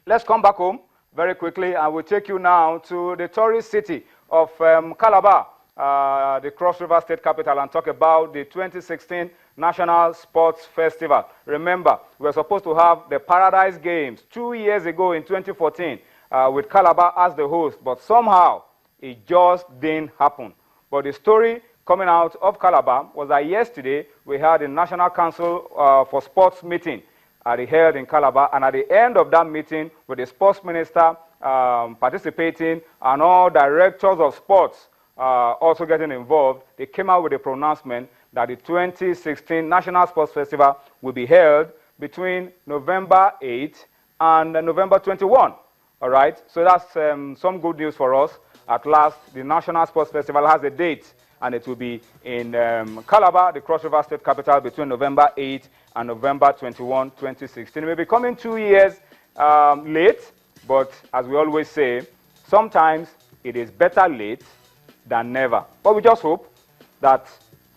Let's come back home very quickly, and we'll take you now to the tourist city of Calabar, the Cross River State capital, and talk about the 2016 National Sports Festival. Remember, we were supposed to have the Paradise Games 2 years ago in 2014 with Calabar as the host, but somehow it just didn't happen. But the story coming out of Calabar was that yesterday we had a National Council for Sports meeting held in Calabar, and at the end of that meeting, with the sports minister participating and all directors of sports also getting involved, they came out with a pronouncement that the 2016 National Sports Festival will be held between November 8 and November 21. All right, so that's some good news for us. At last, the National Sports Festival has a date, and it will be in Calabar, the Cross River State capital, between November 8 and November 21, 2016. It may be coming 2 years late, but as we always say, sometimes it is better late than never. But we just hope that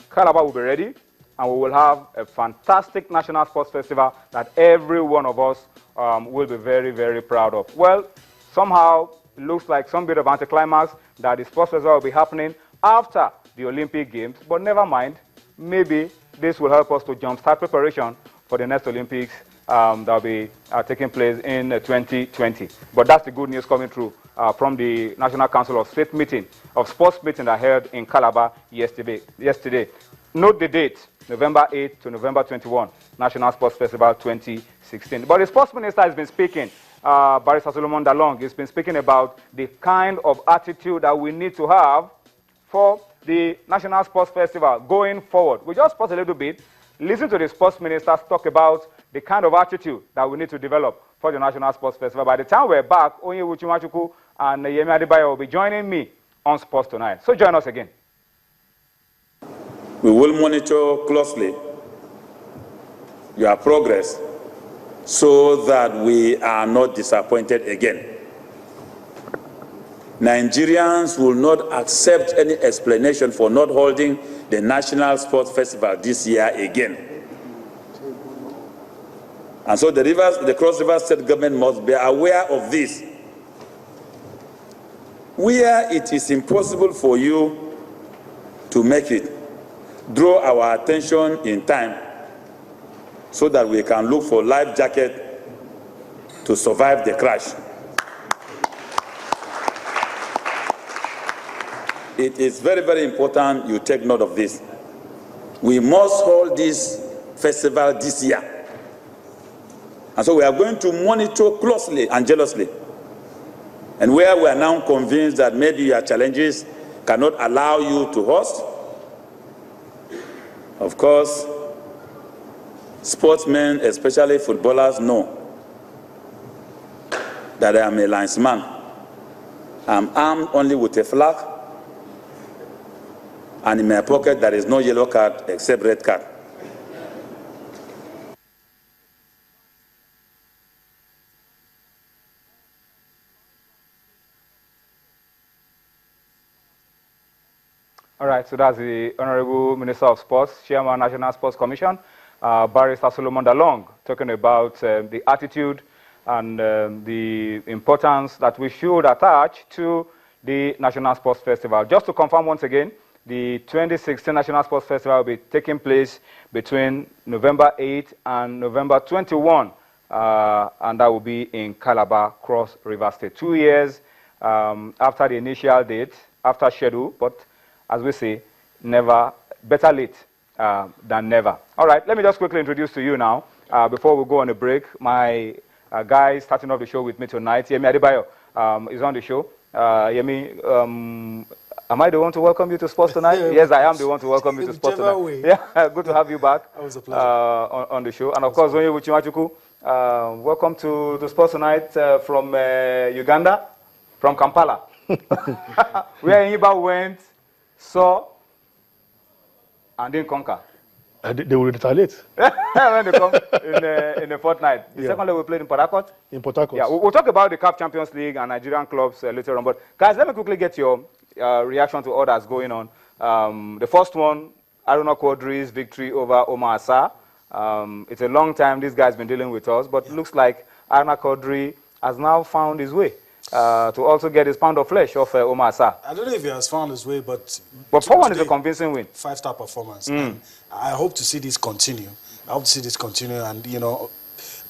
Calabar will be ready, and we will have a fantastic National Sports Festival that every one of us will be very, very proud of. Well, somehow it looks like some bit of anticlimax that the sports festival will be happening after the Olympic Games, but never mind. Maybe this will help us to jumpstart preparation for the next Olympics that will be taking place in 2020. But that's the good news coming through from the National Council of State meeting, of sports meeting that held in Calabar yesterday. Note the date, November 8 to November 21, National Sports Festival 2016. But the sports minister has been speaking, Barrister Solomon Dalong, has been speaking about the kind of attitude that we need to have for the National Sports Festival going forward. We just pause a little bit, listen to the sports ministers talk about the kind of attitude that we need to develop for the National Sports Festival. By the time we're back, Onyewu Chimachukwu and Yemi Adebayo will be joining me on Sports Tonight. So join us again. We will monitor closely your progress so that we are not disappointed again. Nigerians will not accept any explanation for not holding the National Sports Festival this year again. And so the Cross River State government must be aware of this. Where it is impossible for you to make it, draw our attention in time so that we can look for life jacket to survive the crash. It is very, very important you take note of this. We must hold this festival this year. And so we are going to monitor closely and jealously. And where we are now convinced that maybe your challenges cannot allow you to host, of course, sportsmen, especially footballers, know that I am a linesman. I'm armed only with a flag, and in my pocket there is no yellow card except red card. All right, so that's the Honorable Minister of Sports, Chairman, National Sports Commission, Barrister Solomon Dalong, talking about the attitude and the importance that we should attach to the National Sports Festival. Just to confirm once again, the 2016 National Sports Festival will be taking place between November 8 and November 21, and that will be in Calabar, Cross River State. 2 years after the initial date, after schedule, but as we say, never, better late than never. All right, let me just quickly introduce to you now, before we go on a break, my guy starting off the show with me tonight, Yemi Adebayo, is on the show. Yemi, am I the one to welcome you to Sports Tonight? Yes, I am the one to welcome you to Sports Tonight. Way. Yeah, good to have you back. That was a pleasure. On the show. And of course, Onyewu Chimachukwu, welcome to the Sports Tonight from Uganda, from Kampala, where Iba went, saw, and didn't conquer. They will retaliate. When they come in a fortnight. The second leg we played in Port Harcourt. In Port Harcourt. Yeah, we'll talk about the CAF Champions League and Nigerian clubs later on. But guys, let me quickly get your reaction to all that's going on. The first one, Aruna Quadri's victory over Omar Assar. It's a long time this guy's been dealing with us, but it looks like Aruna Quadri has now found his way to also get his pound of flesh off Omar Sarr. I don't know if he has found his way, but 4-1 is a convincing win. 5-star performance. And I hope to see this continue. And, you know,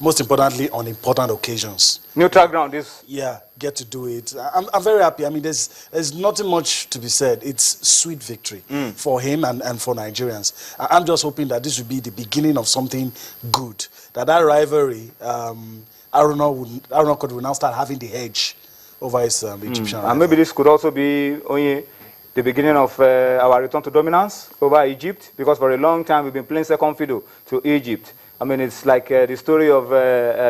most importantly, on important occasions. Neutral ground is... Yeah, get to do it. I'm very happy. I mean, there's nothing much to be said. It's sweet victory for him and for Nigerians. I'm just hoping that this will be the beginning of something good. That rivalry, Aruna will now start having the edge over his Egyptian rival. And maybe this could also be only the beginning of our return to dominance over Egypt, because for a long time we've been playing second fiddle to Egypt. I mean, it's like the story of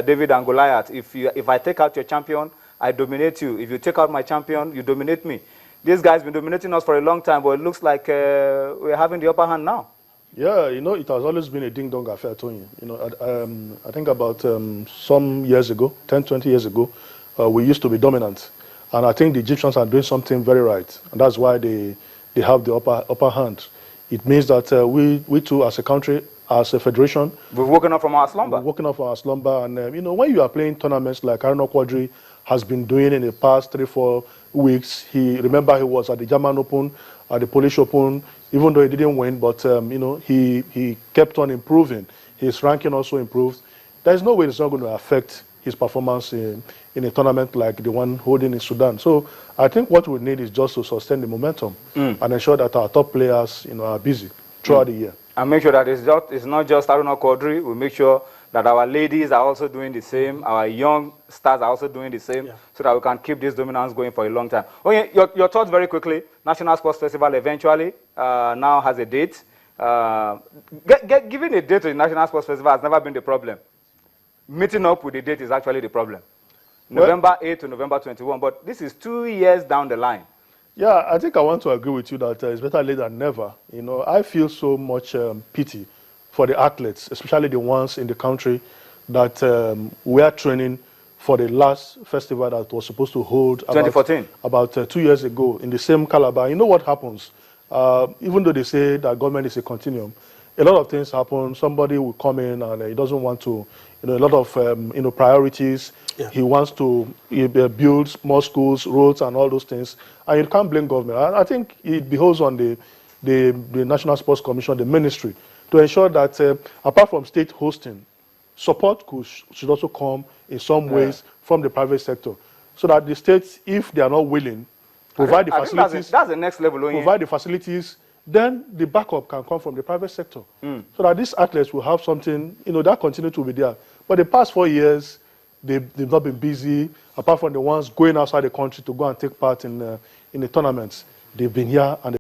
David and Goliath. If I take out your champion, I dominate you. If you take out my champion, you dominate me. This guy's been dominating us for a long time, but it looks like we're having the upper hand now. Yeah, you know, it has always been a ding-dong affair, Tony. You know, I think about some years ago, 10, 20 years ago, we used to be dominant. And I think the Egyptians are doing something very right. And that's why they have the upper hand. It means that we too, as a country, as a federation, we've woken up from our slumber. We've woken up from our slumber. And, you know, when you are playing tournaments like Aruna Quadri has been doing in the past 3-4 weeks, remember he was at the German Open, at the Polish Open, even though he didn't win, but, you know, he kept on improving. His ranking also improved. There's no way it's not going to affect his performance in a tournament like the one holding in Sudan. So I think what we need is just to sustain the momentum and ensure that our top players, you know, are busy throughout the year. And make sure that it's not just Aruna Quadri. We make sure that our ladies are also doing the same, our young stars are also doing the same, so that we can keep this dominance going for a long time. Okay, your thoughts very quickly. National Sports Festival eventually now has a date. Giving a date to the National Sports Festival has never been the problem. Meeting up with the date is actually the problem. November 8 to November 21, but this is 2 years down the line. Yeah, I think I want to agree with you that it's better late than never. You know, I feel so much pity for the athletes, especially the ones in the country that were training for the last festival that was supposed to hold 2014. About 2 years ago in the same Calabar. You know what happens? Even though they say that government is a continuum, a lot of things happen. Somebody will come in and he doesn't want to, you know, a lot of you know, priorities. Yeah. He wants to build more schools, roads, and all those things. And you can't blame government. I think it behoves on the National Sports Commission, the ministry, to ensure that apart from state hosting, support should also come in some ways from the private sector, so that the states, if they are not willing, provide the facilities. That's the next level. Provide the facilities. Then the backup can come from the private sector, so that these athletes will have something, you know, that continue to be there. But the past 4 years, they've not been busy, apart from the ones going outside the country to go and take part in the tournaments. They've been here and